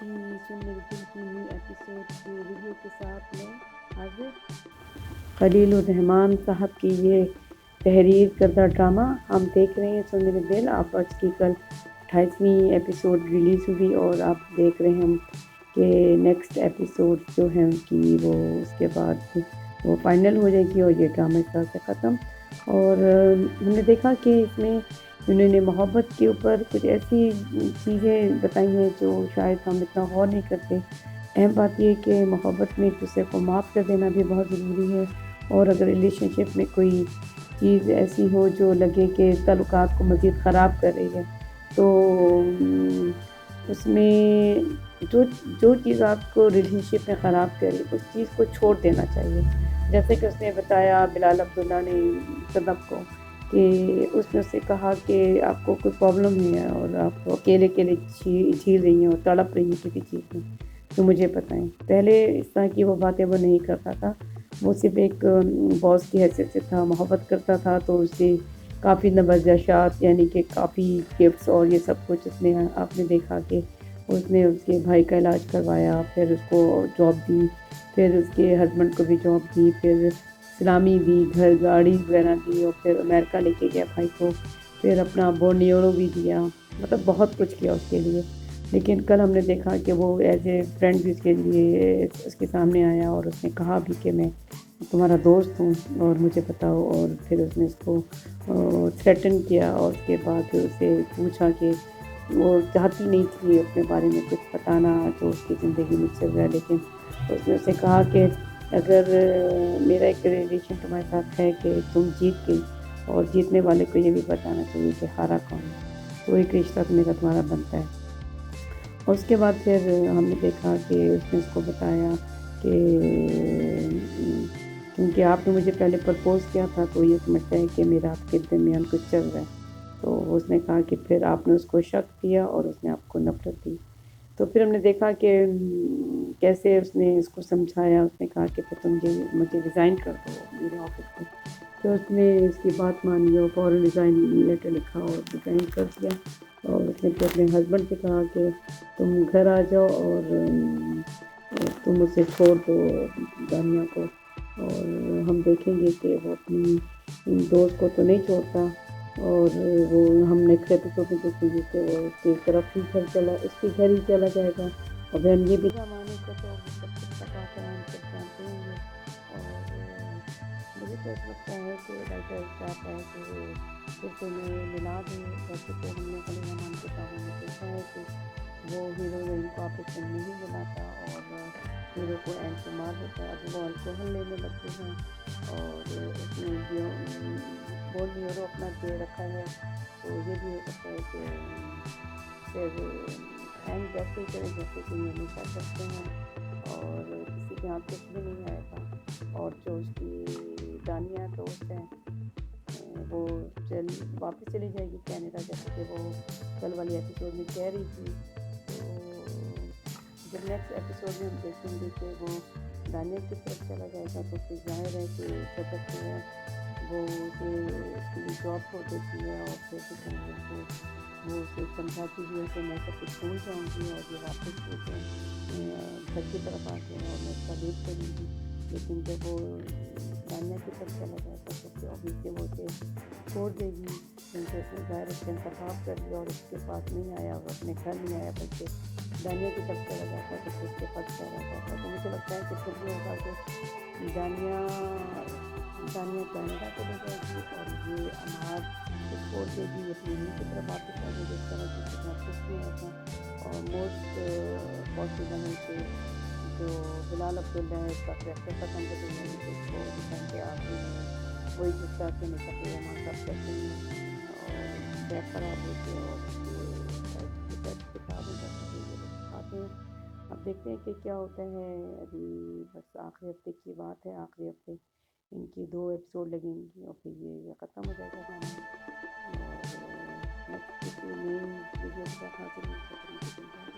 اچھی سننے دل کی نیو ایپیسوڈ کے ریویو کے ساتھ میں حاضر خلیل الرحمان صاحب کی یہ تحریر کردہ ڈرامہ ہم دیکھ رہے ہیں سن میرے دل. آپ آج کی کل 28ویں ایپیسوڈ ریلیز ہوئی اور آپ دیکھ رہے ہیں کہ نیکسٹ ایپیسوڈ جو ہیں ان کی وہ اس کے بعد وہ فائنل ہو جائے گی اور یہ ڈرامہ اس طرح سے ختم. اور ہم نے دیکھا کہ اس میں انہوں نے محبت کے اوپر کچھ ایسی چیزیں بتائی ہیں جو شاید ہم اتنا غور نہیں کرتے. اہم بات یہ کہ محبت میں ایک دوسرے کو معاف کر دینا بھی بہت ضروری ہے، اور اگر ریلیشن شپ میں کوئی چیز ایسی ہو جو لگے کہ تعلقات کو مزید خراب کر رہی ہے تو اس میں جو چیز آپ کو ریلیشن شپ میں خراب کرے اس چیز کو چھوڑ دینا چاہیے. جیسے کہ اس نے بتایا بلال عبداللہ نے صدف کو کہ اس نے اس سے کہا کہ آپ کو کوئی پرابلم ہے اور آپ اکیلے جھیل رہی ہیں اور تڑپ رہی ہیں کسی چیز میں تو مجھے بتائیں. پہلے اس طرح کی وہ باتیں وہ نہیں کرتا تھا، وہ صرف ایک باس کی حیثیت سے تھا، محبت کرتا تھا تو اسے کافی نوازشات یعنی کہ کافی گفٹس اور یہ سب کچھ اس نے آپ نے دیکھا کہ اس نے اس کے بھائی کا علاج کروایا، پھر اس کو جاب دی، پھر اس کے ہسبینڈ کو بھی جاب دی، پھر سلامی دی، گھر گاڑی وغیرہ دی، اور پھر امریکہ لے کے گیا بھائی کو، پھر اپنا بورنیورو بھی دیا، مطلب بہت کچھ کیا اس کے لیے. لیکن کل ہم نے دیکھا کہ وہ ایز اے فرینڈ بھی اس کے لیے اس کے سامنے آیا اور اس نے کہا بھی کہ میں تمہارا دوست ہوں اور مجھے بتاؤ. اور پھر اس نے اس کو تھریٹن کیا اور اس کے بعد اسے پوچھا کہ وہ چاہتی نہیں تھی اپنے بارے میں کچھ بتانا جو اس کی زندگی میں چل رہا ہے، لیکن اس نے اسے کہا کہ اگر میرا ایک ریلیشن تمہارے ساتھ ہے کہ تم جیت گئی اور جیتنے والے کو یہ بھی بتانا چاہیے کہ ہارا کون ہے، تو ایک رشتہ میرا تمہارا بنتا ہے. اور اس کے بعد پھر ہم نے دیکھا کہ اس نے اس کو بتایا کہ کیونکہ آپ نے مجھے پہلے پرپوز کیا تھا تو یہ سمجھتا ہے کہ میرا آپ کے درمیان کچھ چل رہا ہے. تو اس نے کہا کہ پھر آپ نے اس کو شک دیا اور اس نے آپ کو نفرت دی. تو پھر ہم نے دیکھا کہ کیسے اس نے اس کو سمجھایا. اس نے کہا کہ پھر تم مجھے ریزائن کر دو میرے آفس سے. تو اس نے اس کی بات مانی اور فوراً ریزائن لیٹر لکھا اور ریزائن کر دیا. اور اس نے پھر اپنے ہسبینڈ سے کہا کہ تم گھر آ جاؤ اور تم اسے چھوڑ دو دانیہ کو، اور ہم دیکھیں گے کہ وہ اپنی دوست کو تو نہیں چھوڑتا. اور وہ ہم نیکسٹ ایپیسوڈ میں دیکھیں گے کہ وہ اس کی طرف ہی اس کے گھر ہی چلا جائے گا. اور بہن یہ بھی زمانے کو تو سب کچھ پتا کران کر جانتے ہوں گے. اور مجھے تو ایسا لگتا ہے کہ رائٹر چاہتا ہے کہ پھر سے میں ملا دیں. ویسے تو ہم نے خلیل الرحمان کتابوں میں دیکھا ہے کہ وہ ہیرو ہیروئن کو آپس میں نہیں ملاتا اور ہیرو کو اینڈ پہ مار دیتا ہے. اب وہ الکوہل لینے لگتے ہیں اور اس نے بورنیورو اپنا دے رکھا ہے، تو یہ بھی ہو سکتا ہے کہ پھر اینڈ ویسے ہی کرے جیسے کہ یہ ہمیشہ کرتے ہیں اور کسی کے ہاتھ کچھ بھی نہیں آئے گا. اور جو اس کی دانیہ دوست ہے وہ واپس چلی جائے گی کینیڈا، جیسے کہ وہ کل والی ایپیسوڈ میں کہہ رہی تھی. تو جب نیکسٹ ایپیسوڈ میں ہم دیکھیں گے کہ وہ دانیہ کی طرف چلا جائے گا تو پھر ظاہر ہے کہ صدف جو ہے وہ اسے اس کے لیے جاب چھوڑ دیتی ہے اور پھر وہ اسے سمجھاتی بھی ہے کہ میں سب کچھ بھول جاؤں گی اور یہ واپس گھر کی طرف آ کے اور میں اس کا ویٹ کروں گی. لیکن جب وہ دانیہ کی طرف چلا جائے گا تو پھر obviously وہ اسے چھوڑ دے گی، کیونکہ اس نے ظاہر اس کا انتخاب کر لیا اور اس کے پاس نہیں آیا اور اپنے گھر نہیں آیا بلکہ دانیہ کی طرف چلا جاتا تو پھر اس کے پاس چلا جاتا. تو مجھے لگتا ہے کہ پھر یہ ہوگا کہ دانیہ کینیڈا چلے جائے گی اور یہ اماد کو چھوڑ دے گی، اپنی امی کی طرف واپس آ جائے گی، اس طرح کسی کا کچھ نہیں ہوتا. اور موسٹ پاسبل ہے کہ جو بلال عبداللہ ہے اس کا کریکٹر پسند ہے تو یعنی کہ اس کو دکھائیں کہ آخری میں وہی جس طرح سے ہمیشہ خلیل الرحمان صاحب کرتے ہیں اور بیک خراب ہوتے ہیں اور اس کے کتاب ہے جیسے کہ یہ لوگ دکھاتے ہیں. اب دیکھتے ہیں کہ کیا ہوتا ہے. ابھی بس آخری ہفتے کی بات ہے، آخری ہفتے ان کی 2 ایپیسوڈ لگیں گی اور پھر یہ ختم ہو جائے گا ڈرامہ. اور نیکسٹ کسی مین ویڈیو کے ساتھ حاضر ہوں.